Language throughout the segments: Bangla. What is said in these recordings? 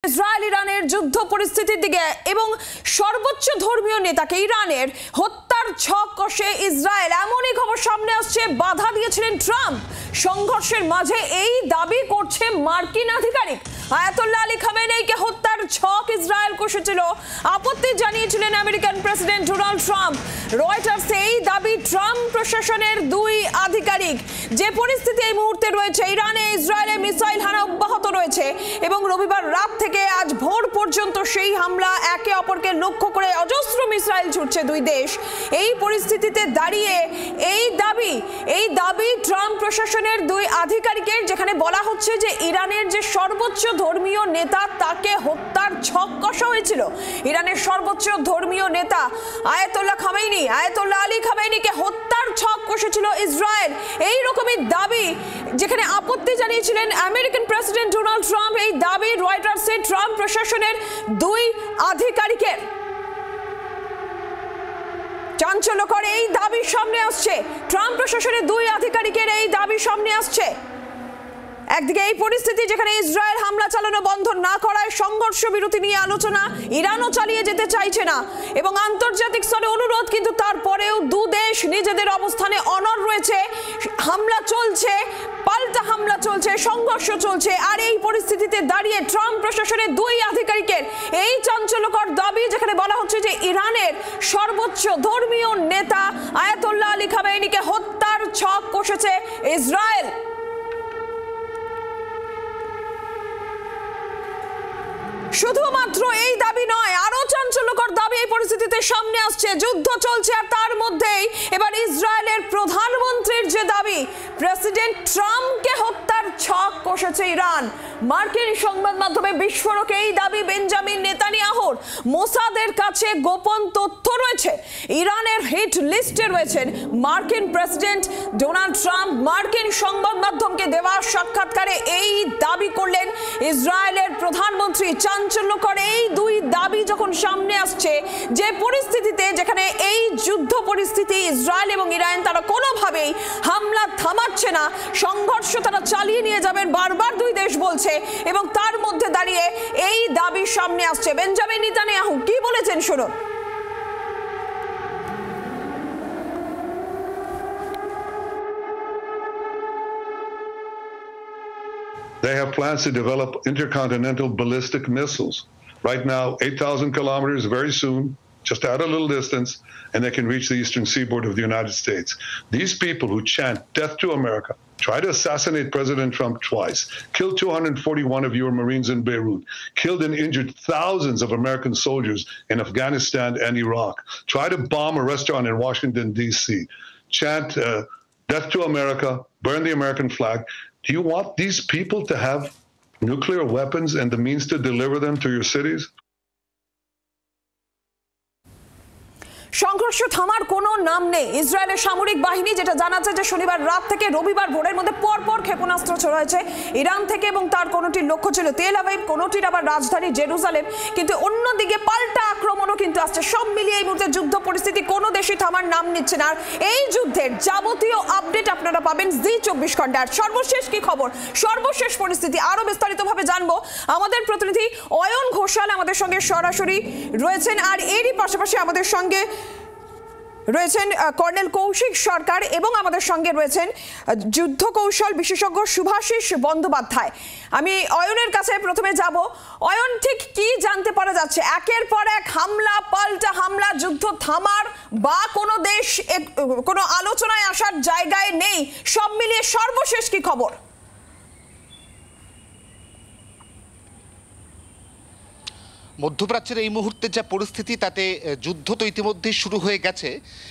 ইসরায়েল ইরানের যুদ্ধ পরিস্থিতির দিকে এবং সর্বোচ্চ ধর্মীয় নেতাকে ইরানের হত্যার ছক কষে ইসরায়েল, এমনই খবর সামনে আসছে। বাধা দিয়েছিলেন ট্রাম্প। সংঘর্ষের মাঝে এই দাবি করছে মার্কিন আধিকারিক। আয়াতুল্লাহ আলী খামেনেইকে হত্যার ছক ইসরায়েল কষেছিল, আপত্তি জানিয়েছিলেন আমেরিকান প্রেসিডেন্ট ডোনাল্ড ট্রাম্প। রয়টার্সে এই দাবি ট্রাম্প প্রশাসনের দুই আধিকারিক। যে পরিস্থিতি এই মুহূর্তে রয়েছে, ইরানে ইসরায়েলে মিসাইল হানা অব্যাহত রয়েছে এবং রবিবার রাত থেকে আজ ভোর পর্যন্ত সেই হামলা, একে অপরকে লক্ষ্য করে অজস্র মিসাইল ছুটছে দুই দেশ। এই পরিস্থিতিতে দাঁড়িয়ে এই দাবি ট্রাম্প প্রশাসনের দুই আধিকারিকের, যেখানে বলা হচ্ছে যে ইরানের যে সর্বোচ্চ ধর্মীয় নেতা তাকে হত্যার ছক কষা হয়েছিল। ইরানের সর্বোচ্চ ধর্মীয় নেতা আয়াতুল্লাহ আলী খামেনিকে হত্যার ছক কষেছিল ইসরায়েল। এই রকমই দাবি, যেখানে আপত্তি জানিয়েছিলেন আমেরিকান প্রেসিডেন্ট ডোনাল্ড ট্রাম্প। এই দাবি রয়টার্সে ট্রাম্প প্রশাসনের দুই আধিকারিকের। চাঞ্চল্যকর এই দাবি সামনে আসছে, ট্রাম্প প্রশাসনের দুই আধিকারিকের এই দাবি সামনে আসছে। একদিকে এই পরিস্থিতি, যেখানে ইসরায়েল হামলা চালানো বন্ধ না করায় সংঘর্ষ বিরতি নিয়ে আলোচনা ইরানও চালিয়ে যেতে চাইছে না এবং আন্তর্জাতিক স্তরে অনুরোধ, কিন্তু তারপরেও দু দেশ নিজেদের অবস্থানে অনড় রয়েছে। হামলা চলছে, পাল্টা হামলা চলছে, সংঘর্ষ চলছে। আর এই পরিস্থিতিতে দাঁড়িয়ে ট্রাম্প প্রশাসনের দুই আধিকারিকের এই চাঞ্চল্যকর দাবি, যেখানে বলা হচ্ছে যে ইরানের সর্বোচ্চ ধর্মীয় নেতা আয়াতুল্লাহ আলী খামেনিকে হত্যার ছক কষেছে ইসরায়েল। শুধুমাত্র এই দাবি নয়, আরো চাঞ্চল্যকর দাবি এই পরিস্থিতিতে সামনে আসছে। যুদ্ধ চলছে আর তার মধ্যেই এবার ইসরায়েলের প্রধানমন্ত্রীর যে দাবি, প্রেসিডেন্ট ট্রাম্পকে হত্যার ছক কষেছে ইরান। মার্কিন সংবাদ মাধ্যমে বিস্ফোরক এই দাবি বেঞ্জামিন নেতানিয়াহুর। মোসাদের কাছে গোপন তথ্য রয়েছে, ইরানের হিট লিস্টে রয়েছেন মার্কিন প্রেসিডেন্ট ডোনাল্ড ট্রাম্প। মার্কিন সংবাদ মাধ্যমকে দেওয়া সাক্ষাৎকারে এই দাবি করলেন ইসরায়েলের প্রধানমন্ত্রী। চাঞ্চল্যকর এই দুই দাবি যখন সামনে আসছে, যে পরিস্থিতিতে, যেখানে এই যুদ্ধ পরিস্থিতি, ইসরায়েল এবং ইরান তারা কোনোভাবেই হামলা থামাচ্ছে না, সংঘর্ষ তারা চালিয়ে নিয়ে যাবেন বারবার দুই দেশ বলছে, এবং তার মধ্যে দাঁড়িয়ে এই দাবি সামনে আসছে। বেঞ্জামিন নেতানিয়াহু কি বলেছেন শুনুন। They have plans to develop intercontinental ballistic missiles. Right now, 8,000 kilometers, very soon, just add a little distance, and they can reach the eastern seaboard of the United States. These people who chant death to America, try to assassinate President Trump twice, killed 241 of your Marines in Beirut, killed and injured thousands of American soldiers in Afghanistan and Iraq, try to bomb a restaurant in Washington, D.C., chant death to America, burn the American flag. Do you want these people to have nuclear weapons and the means to deliver them to your cities? সংঘর্ষ থামার কোনো নাম নেই। ইসরায়েলের সামরিক বাহিনী যেটা জানাচ্ছে যে শনিবার রাত থেকে রবিবার ভোরের মধ্যে পরপর ক্ষেপণাস্ত্র ছোড়া ইরান থেকে, এবং তার কোনোটির লক্ষ্য ছিল তেল আভিভ, কোনোটির আবার রাজধানী জেরুজালেম। কিন্তু অন্যদিকে পাল্টা আক্রমণও কিন্তু আসছে। সব মিলিয়ে এই মুহূর্তে যুদ্ধ পরিস্থিতি কোনো দেশই থামার নাম নিচ্ছে না। আর এই যুদ্ধের যাবতীয় আপডেট আপনারা পাবেন জি 24 ঘন্টার। সর্বশেষ কি খবর, সর্বশেষ পরিস্থিতি আরো বিস্তারিতভাবে জানবো। আমাদের প্রতিনিধি অয়ন ঘোষাল আমাদের সঙ্গে সরাসরি রয়েছেন, আর এরই পাশাপাশি আমাদের সঙ্গে রয়েছেন কর্নেল কৌশিক সরকার এবং আমাদের সঙ্গে রয়েছেন যুদ্ধ কৌশল বিশেষজ্ঞ শুভাশিস বন্দ্যোপাধ্যায়। আমি অয়নের কাছে প্রথমে যাব। অয়ন, ঠিক কি জানতে পারা যাচ্ছে? একের পর এক হামলা, পাল্টা হামলা, যুদ্ধ থামার বা কোনো দেশ কোনো আলোচনায় আসার জায়গায় নেই। সব মিলিয়ে সর্বশেষ কি খবর? মধ্যপ্রাচ্যের এই মুহূর্তে যা পরিস্থিতি, তাতে যুদ্ধ তো ইতিমধ্যেই শুরু হয়ে গেছে,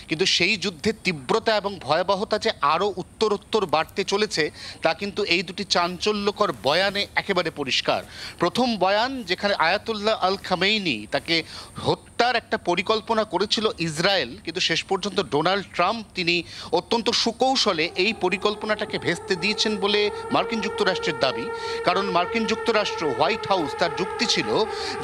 কিন্তু সেই যুদ্ধের তীব্রতা এবং ভয়াবহতা যে আরও উত্তরোত্তর বাড়তে চলেছে তা কিন্তু এই দুটি চাঞ্চল্যকর বয়ানে একেবারে পরিষ্কার। প্রথম বয়ান, যেখানে আয়াতুল্লাহ আল খামেনি তাকে হত্যা হামলার একটা পরিকল্পনা করেছিল ইসরায়েল, কিন্তু শেষ পর্যন্ত ডোনাল্ড ট্রাম্প তিনি অত্যন্ত সুকৌশলে এই পরিকল্পনাটাকে ভেস্তে দিয়েছেন বলে মার্কিন যুক্তরাষ্ট্রের দাবি। কারণ মার্কিন যুক্তরাষ্ট্র, হোয়াইট হাউস, তার যুক্তি ছিল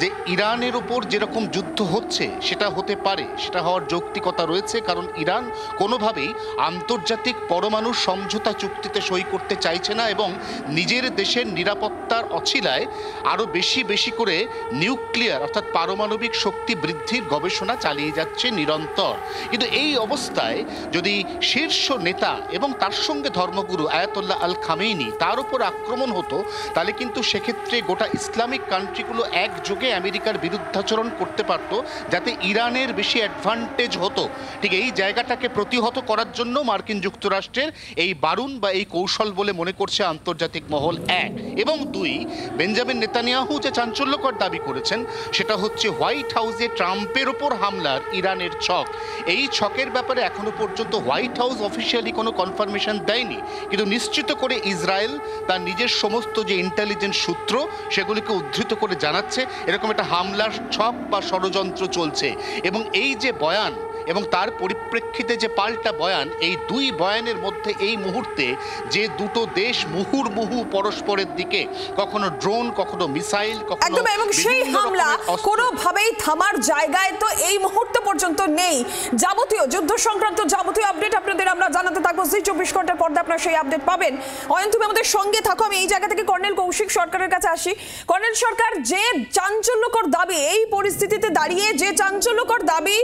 যে ইরানের ওপর যেরকম যুদ্ধ হচ্ছে সেটা হতে পারে, সেটা হওয়ার যৌক্তিকতা রয়েছে, কারণ ইরান কোনোভাবেই আন্তর্জাতিক পরমাণু সমঝোতা চুক্তিতে সই করতে চাইছে না এবং নিজের দেশের নিরাপত্তার অছিলায় আরও বেশি বেশি করে নিউক্লিয়ার অর্থাৎ পারমাণবিক শক্তি বৃদ্ধির গবেষণা চালিয়ে যাচ্ছে নিরন্তর। কিন্তু এই অবস্থায় যদি শীর্ষ নেতা এবং তার সঙ্গে ধর্মগুরু আয়াতুল্লাহ আল খামেনি তার উপর আক্রমণ হতো, তাহলে কিন্তু সেক্ষেত্রে গোটা ইসলামিক কান্ট্রিগুলো একযোগে আমেরিকার বিরুদ্ধাচরণ করতে পারত, যাতে ইরানের বেশি অ্যাডভান্টেজ হতো। ঠিক এই জায়গাটাকে প্রতিহত করার জন্য মার্কিন যুক্তরাষ্ট্রের এই বারুণ বা এই কৌশল বলে মনে করছে আন্তর্জাতিক মহল, এক। এবং দুই, বেঞ্জামিন নেতানিয়াহু যে চাঞ্চল্যকর দাবি করেছেন সেটা হচ্ছে হোয়াইট হাউসে ট্রাম্পের ওপর হামলার ইরানের ছক। এই ছকের ব্যাপারে এখনো পর্যন্ত হোয়াইট হাউস অফিসিয়ালি কোনো কনফার্মেশন দেয়নি, কিন্তু নিশ্চিত করে ইসরায়েল তার নিজের সমস্ত যে ইন্টেলিজেন্স সূত্র সেগুলিকে উদ্ধৃত করে জানাচ্ছে এরকম একটা হামলার ছক বা ষড়যন্ত্র চলছে। এবং এই যে বয়ান এবং তার পরিপ্রেক্ষিতে যে পাল্টা বয়ান, এই দুই বয়ানের মধ্যে এই মুহূর্তে যে দুটো দেশ মুহুর্মুহু পরস্পরের দিকে, কখনো ড্রোন, কখনো মিসাইল, কখনো এবং সেই হামলা কোনোভাবেই থামার জায়গায় তো এই মুহূর্ত পর্যন্ত নেই। যাবতীয় যুদ্ধ সংক্রান্ত যাবতীয় আপডেট আপনাদের আমরা জানাতে থাকবো। জি 24 ঘন্টার পর্দা আপনারা সেই আপডেট পাবেন। অয়ন, তুমি আমাদের সঙ্গে থাকো। আমি এই জায়গা থেকে কর্নেল কৌশিক সরকারের কাছে আসি। কর্নেল সরকার, যে চাঞ্চল্যকর দাবি, এই পরিস্থিতিতে দাঁড়িয়ে যে চাঞ্চল্যকর দাবি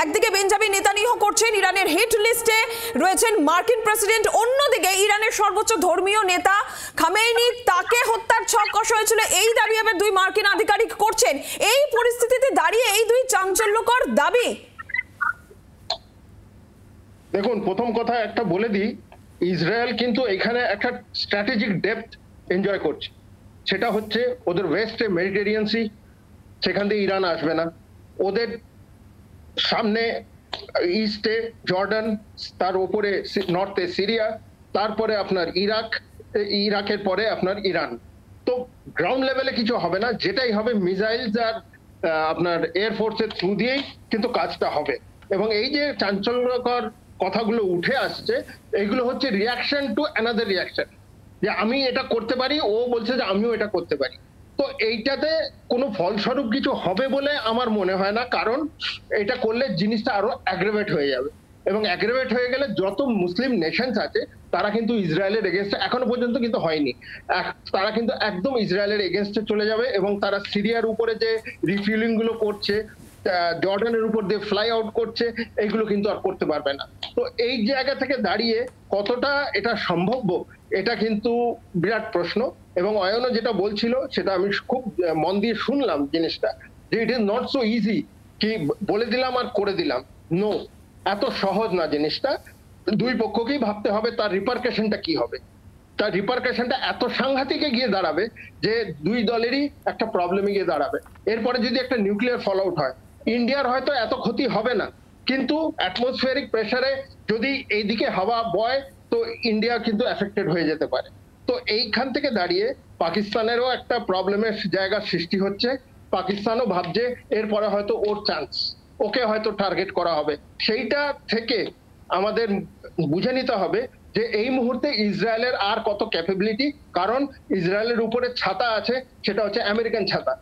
একদিকে বেঞ্জামিন নেতানিয়াহু করছেন, ইরানের হিট লিস্টে রয়েছেন মার্কিন প্রেসিডেন্ট, অন্যদিকে ইরানের সর্বোচ্চ ধর্মীয় নেতা খামেনি, তাকে হত্যার ছক কষা হয়েছিল, এই দাবি আবার দুই মার্কিন আধিকারিক করছেন। এই পরিস্থিতিতে দাঁড়িয়ে এই দুই চাঞ্চল্যকর দাবি। দেখুন, প্রথম কথা একটা বলে দিই, ইসরায়েল কিন্তু এখানে একটা স্ট্র্যাটেজিক ডেপথ এনজয় করছে। সেটা হচ্ছে ওদের ওয়েস্টে মেডিটেরিয়ান সি, সেখান থেকে ইরান আসবে না। ওদের সামনে ইস্টে জর্ডান, তার উপরে নর্থে সিরিয়া, তারপরে আপনার ইরাকের পরে আপনার ইরান। তো গ্রাউন্ড লেভেলে কিছু হবে না, যেটাই হবে মিসাইলস আর আপনার এয়ারফোর্সের থ্রু দিয়েই কিন্তু কাজটা হবে। এবং এই যে চাঞ্চল্যকর কথাগুলো উঠে আসছে, এগুলো হচ্ছে রিয়াকশন টু অ্যানাদার রিয়াকশন, যে আমি এটা করতে পারি, ও বলছে যে আমিও এটা করতে পারি। তো এইটাতে কোনো ফলস্বরূপ কিছু হবে বলে আমার মনে হয় না, কারণ এটা করলে জিনিসটা আরো অ্যাগ্রেভেট হয়ে যাবে। এবং অ্যাগ্রেভেট হয়ে গেলে যত মুসলিম নেশনস আছে তারা কিন্তু ইসরায়েলের এগেনস্টে, এখনো পর্যন্ত কিন্তু হয়নি, তারা কিন্তু একদম ইসরায়েলের এগেনস্টে চলে যাবে। এবং তারা সিরিয়ার উপরে যে রিফিউলিং গুলো করছে, জর্ডানের উপর দিয়ে ফ্লাই আউট করছে, এইগুলো কিন্তু আর করতে পারবে না। তো এই জায়গা থেকে দাঁড়িয়ে কতটা এটা সম্ভব, এটা কিন্তু বিরাট প্রশ্ন। এবং অয়নও যেটা বলছিল সেটা আমি খুব মন দিয়ে শুনলাম জিনিসটা, যে it is not so easy কি বলে দিলাম আর করে দিলাম। নো, এত সহজ না জিনিসটা। দুই পক্ষকেই ভাবতে হবে তার রিপারকেশনটা কি হবে। তার রিপারকেশনটা এত সাংঘাতিকে গিয়ে দাঁড়াবে যে দুই দলেরই একটা প্রবলেমে গিয়ে দাঁড়াবে। এরপরে যদি একটা নিউক্লিয়ার ফল আউট হয়, ইন্ডিয়ার হয়তো এত ক্ষতি হবে না, কিন্তু অ্যাটমসফিয়ারিক প্রেসারে যদি এইদিকে হাওয়া বয় তো ইন্ডিয়া কিন্তু এফেক্টেড হয়ে যেতে পারে। তো এইখান থেকে দাঁড়িয়ে পাকিস্তানেরও একটা প্রবলেমের জায়গা সৃষ্টি হচ্ছে। পাকিস্তানও ভাবছে এরপরে হয়তো ওর চান্স, ওকে হয়তো টার্গেট করা হবে। সেইটা থেকে আমাদের বুঝে নিতে হবে যে এই মুহূর্তে ইসরায়েলের আর কত ক্যাপাবিলিটি, কারণ ইসরায়েলের উপরে ছাতা আছে, সেটা হচ্ছে আমেরিকান ছাতা।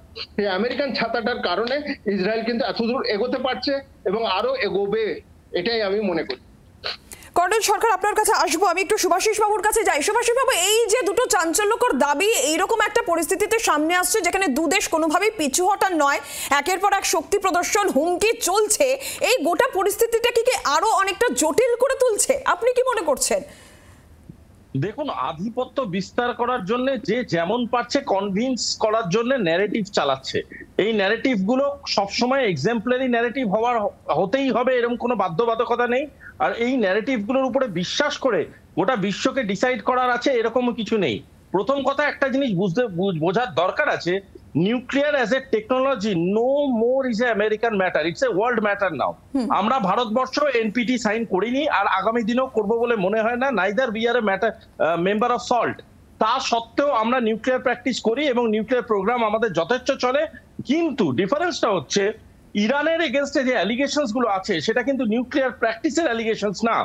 এই আমেরিকান ছাতাটার কারণে ইসরায়েল কিন্তু এতদূর এগোতে পারছে এবং আরো এগোবে, এটাই আমি মনে করি। কর্নেল সরকার, আপনার কাছে আসবো। আমি একটু সুভাষিস বাবুর কাছে যাই। সুভাষিস বাবু, এই যে দুটো চাঞ্চল্যকর দাবি এইরকম একটা পরিস্থিতিতে সামনে আসছে যেখানে দুদেশ কোনোভাবেই পিছু হটার নয়, একের পর এক শক্তি প্রদর্শন, হুমকি চলছে, এই গোটা পরিস্থিতিটাকে কি আরো অনেকটা জটিল করে তুলছে? আপনি কি মনে করছেন? দেখুন, আধিপত্য বিস্তার করার জন্য যে যেমন পারছে কনভিন্স করার জন্য ন্যারেটিভ চালাচ্ছে। এই ন্যারেটিভ গুলো সবসময় এক্সাম্পলারি ন্যারেটিভ হতেই হবে এরকম কোনো বাধ্যবাধকতা নেই। আর এই ন্যারেটিভ গুলোর উপরে বিশ্বাস করে গোটা বিশ্বকে ডিসাইড করার আছে এরকমও কিছু নেই। প্রথম কথা, একটা জিনিস বোঝার দরকার আছে, nuclear as a technology no more is a American matter, it's a world matter now. আমরা ভারতবর্ষ এনপিটি সাইন করিনি আর আগামী দিনেও করবো বলে মনে হয় না, neither we are a member of salt. তা সত্ত্বেও আমরা নিউক্লিয়ার প্র্যাকটিস করি এবং নিউক্লিয়ার প্রোগ্রাম আমাদের যথেষ্ট চলে। কিন্তু ডিফারেন্সটা হচ্ছে ইরানের এগেনস্টে যে অ্যালিগেশনস গুলো আছে সেটা কিন্তু নিউক্লিয়ার প্র্যাকটিসের অ্যালিগেশনস না,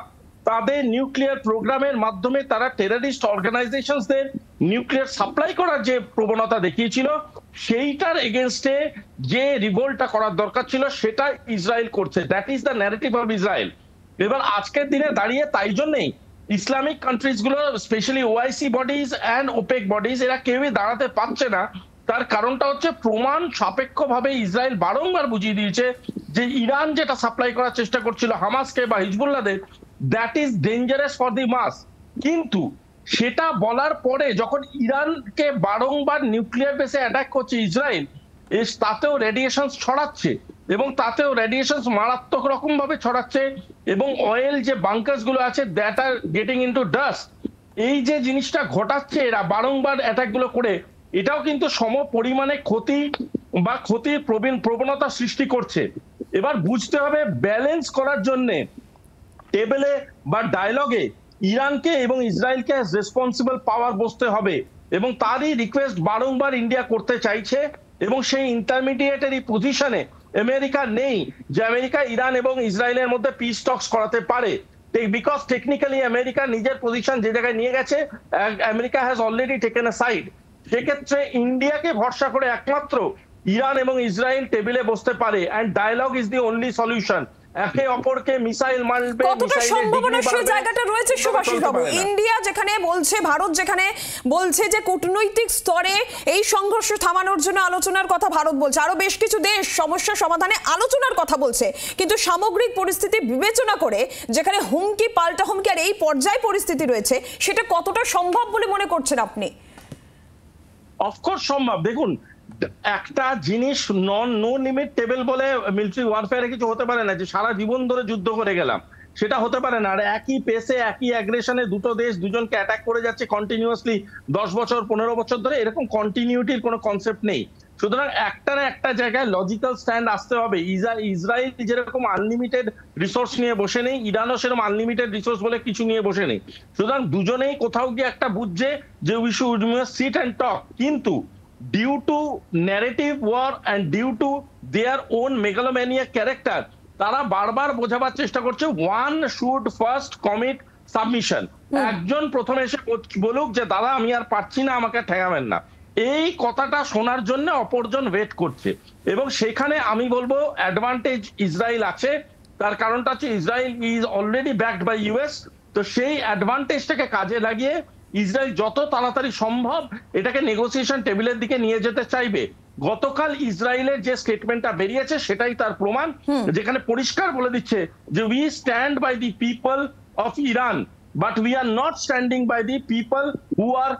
তাদের নিউক্লিয়ার প্রোগ্রামের মাধ্যমে তারা টেররিস্ট অর্গানাইজেশনসদের নিউক্লিয়ার সাপ্লাই করার যে প্রবণতা দেখিয়েছিল সেইটার এগেনস্টে যে রিভোল্টটা করার দরকার ছিল সেটা ইসরায়েল করছে। That is the narrative of Israel. এবার আজকের দিনে দাঁড়িয়ে তাই জন্যই ইসলামিক কান্ট্রিজ গুলো specially OIC bodies and OPEC bodies এরা কেউই দাঁড়াতে পারছে না। তার কারণটা হচ্ছে প্রমাণ সাপেক্ষভাবে ইসরায়েল বারংবার বুঝিয়ে দিয়েছে যে ইরান যেটা সাপ্লাই করার চেষ্টা করছিল হামাসকে বা হিজবুল্লাহদের, that is dangerous for the mass. কিন্তু সেটা বলার পরে যখন ইরানকে বারংবার নিউক্লিয়ার বেসে অ্যাটাক করছে ইসরায়েল, তাতেও রেডিয়েশন ছড়াচ্ছে এবং তাতেও রেডিয়েশন মারাত্মক রকম ভাবে ছড়াচ্ছে এবং অয়েল যে বাংকার্স গুলো আছে that are getting into dust. এই যে জিনিসটা ঘটাচ্ছে এরা বারংবার অ্যাটাক গুলো করে, এটাও কিন্তু সম পরিমাণে ক্ষতি বা ক্ষতির প্রবণতা সৃষ্টি করছে। এবার বুঝতে হবে ব্যালেন্স করার জন্য টেবিলে বা ডায়ালগে ইরানকে এবং ইসরায়েলকে রেসপন্সিবল পাওয়ার বসতে হবে এবং তারই রিকোয়েস্ট বারংবার ইন্ডিয়া করতে চাইছে এবং সেই ইন্টারমিডিয়েটারি পজিশনে আমেরিকা নেই যে আমেরিকা ইরান এবং ইসরায়েলের মধ্যে পিস টক্স করাতে পারে, বিকজ টেকনিক্যালি আমেরিকা নিজের পজিশন যে জায়গায় নিয়ে গেছে, America has already taken a side. সেক্ষেত্রে ইন্ডিয়াকে ভরসা করে একমাত্র ইরান এবং ইসরায়েল টেবিলে বসতে পারে and dialogue is the only solution. একে অপরকে মিসাইল মারবে, কতটা সম্ভাবনা সেই জায়গাটা রয়েছে সুভাষিস বাবু? ইন্ডিয়া যেখানে বলছে, ভারত যেখানে বলছে যে কূটনৈতিক স্তরে এই সংঘর্ষ থামানোর জন্য আলোচনার কথা ভারত বলছে, আরো বেশ কিছু দেশ সমস্যা সমাধানে আলোচনার কথা বলছে, কিন্তু সামগ্রিক পরিস্থিতি বিবেচনা করে যেখানে হুমকি পাল্টা হুমকি আর এই পর্যায়ে পরিস্থিতি রয়েছে, সেটা কতটা সম্ভব বলে মনে করছেন আপনি? অফকোর্স সম্ভব। দেখুন, একটা জিনিস নো লিমিট টেবিল বলে মিলিটারি ওয়ারফেয়ারে কিছু হতে পারে না যে সারা জীবন ধরে যুদ্ধ করে গেলাম, সেটা হতে পারে না। আর একই পেসে একই অ্যাগ্রেশনে দুটো দেশ দুজনকে অ্যাটাক করে যাচ্ছে কন্টিনিউয়াসলি 10 বছর 15 বছর ধরে, এরকম কন্টিনিউটির কোনো কনসেপ্ট নেই। সুতরাং একটা না একটা জায়গায় লজিক্যাল স্ট্যান্ড আসতে হবে। ইসরায়েল যেরকম আনলিমিটেড রিসোর্স নিয়ে বসে নেই, ইরানও সেরকম আনলিমিটেড রিসোর্স বলে কিছু নিয়ে বসে নেই। সুতরাং দুজনেই কোথাও গিয়ে একটা বুঝছে যে we should seat and talk, কিন্তু due to narrative war and due to their own megalomaniac character তারা বারবার বোঝাবার চেষ্টা করছে one should first commit submission। একজন প্রথমে এসে বলুক যে দাদা আমি আর পারছি না, আমাকে ঠেকাবেন না, এই কথাটা শোনার জন্য অপরজন ওয়েট করছে। এবং সেখানে আমি বলবো অ্যাডভান্টেজ ইসরায়েল আছে। তার কারণটা হচ্ছে Israel is already backed by US. তো সেই অ্যাডভান্টেজটাকে কাজে লাগিয়ে ইসরায়েল যত তাড়াতাড়ি সম্ভব এটাকে নেগোসিয়েশন টেবিলের দিকে নিয়ে যেতে চাইবে। গতকাল ইসরায়েলের যে স্টেটমেন্টটা বেরিয়েছে সেটাই তার প্রমাণ, যেখানে পরিষ্কার বলে দিচ্ছে যে we stand by the people of Iran but we are not standing by the people who are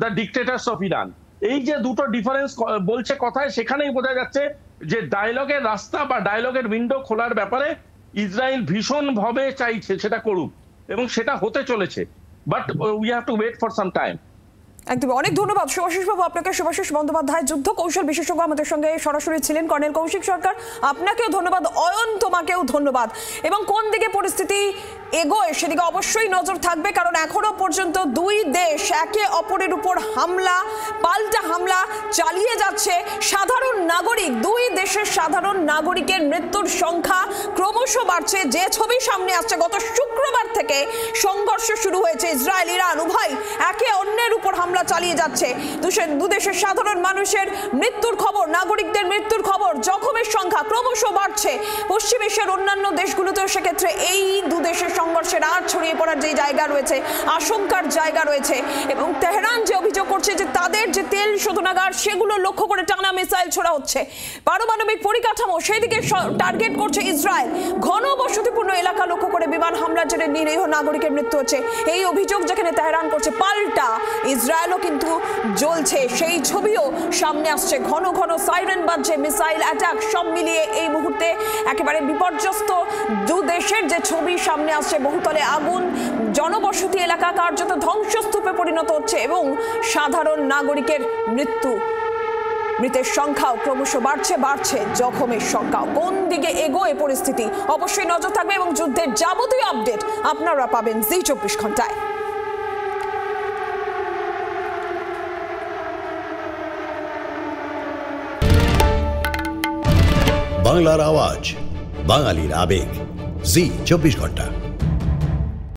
the dictators of Iran. এই যে দুটো ডিফারেন্স বলছে কথায়, সেখানেই বোঝা যাচ্ছে যে ডায়ালগের রাস্তা বা ডায়ালগের উইন্ডো খোলার ব্যাপারে ইসরায়েল ভীষণভাবে চাইছে সেটা করুক এবং সেটা হতে চলেছে। But we have to wait for some time. একদম অনেক ধন্যবাদ শুভাশিস বাবু আপনাকে। শুভাশিস বন্দ্যোপাধ্যায় যুদ্ধ কৌশল বিশেষজ্ঞ আমাদের সঙ্গে সরাসরি ছিলেন। কর্নেল কৌশিক সরকার আপনাকেও ধন্যবাদ, অয়ন তোমাকেও ধন্যবাদ। এবং কোন দিকে পরিস্থিতি এগোয় সেদিকে অবশ্যই নজর থাকবে, কারণ এখনো পর্যন্ত দুই দেশ একে অপরের উপর হামলা পাল্টা হামলা চালিয়ে যাচ্ছে। সাধারণ নাগরিক, দুই দেশের সাধারণ নাগরিকের মৃত্যুর সংখ্যা ক্রমশ বাড়ছে। যে ছবি সামনে আসছে, গত শুক্রবার থেকে সংঘর্ষ শুরু হয়েছে, ইসরায়েল ইরান উভয় একে অন্যের উপর হামলা চালিয়ে যাচ্ছে। দু দেশের সাধারণ মানুষের মৃত্যুর খবর, নাগরিকদের মৃত্যুর খবর, জখমের সংখ্যা ক্রমশ বাড়ছে। পশ্চিম এশিয়ার অন্যান্য দেশগুলোতেও সেক্ষেত্রে এই দু দেশের সংঘর্ষের আর ছড়িয়ে পড়ার যে জায়গা রয়েছে, আশঙ্কার জায়গা রয়েছে। এবং তেহরান যে অভিযোগ করছে যে তাদের যে তেল শোধনাগার সেগুলো লক্ষ্য করে টানা মিসাইল ছোড়া হচ্ছে, পারমাণবিক পরিকাঠামো সেদিকে টার্গেট করছে ইসরায়েল, ঘন বসতিপূর্ণ এলাকা লক্ষ্য করে বিমান হামলার জন্য নিরীহ নাগরিকের মৃত্যু হচ্ছে, এই অভিযোগ যেখানে তেহরান করছে, পাল্টা ইসরায়েলও কিন্তু জ্বলছে। সেই ছবিও সামনে আসছে, ঘন ঘন সাইরেন বাজছে, মিসাইল অ্যাটাক, সব মিলিয়ে এই মুহূর্তে একেবারে বিপর্যস্ত দু দেশের যে ছবি সামনে আসছে। বহুতলে আগুন, জনবসতি এলাকা কার্যত ধ্বংসস্তূপে পরিণত হচ্ছে এবং সাধারণ নাগরিকের মৃত্যু, মৃতের সংখ্যাও ক্রমশ বাড়ছে জখমের সংখ্যাও। কোন দিকে এগোয় পরিস্থিতি অবশ্যই নজর থাকবে এবং যুদ্ধের যাবতীয় আপডেট আপনারা পাবেন জি 24 ঘন্টায়। বাংলার আওয়াজ, বাঙালির আবেগ, জি 24 ঘন্টা।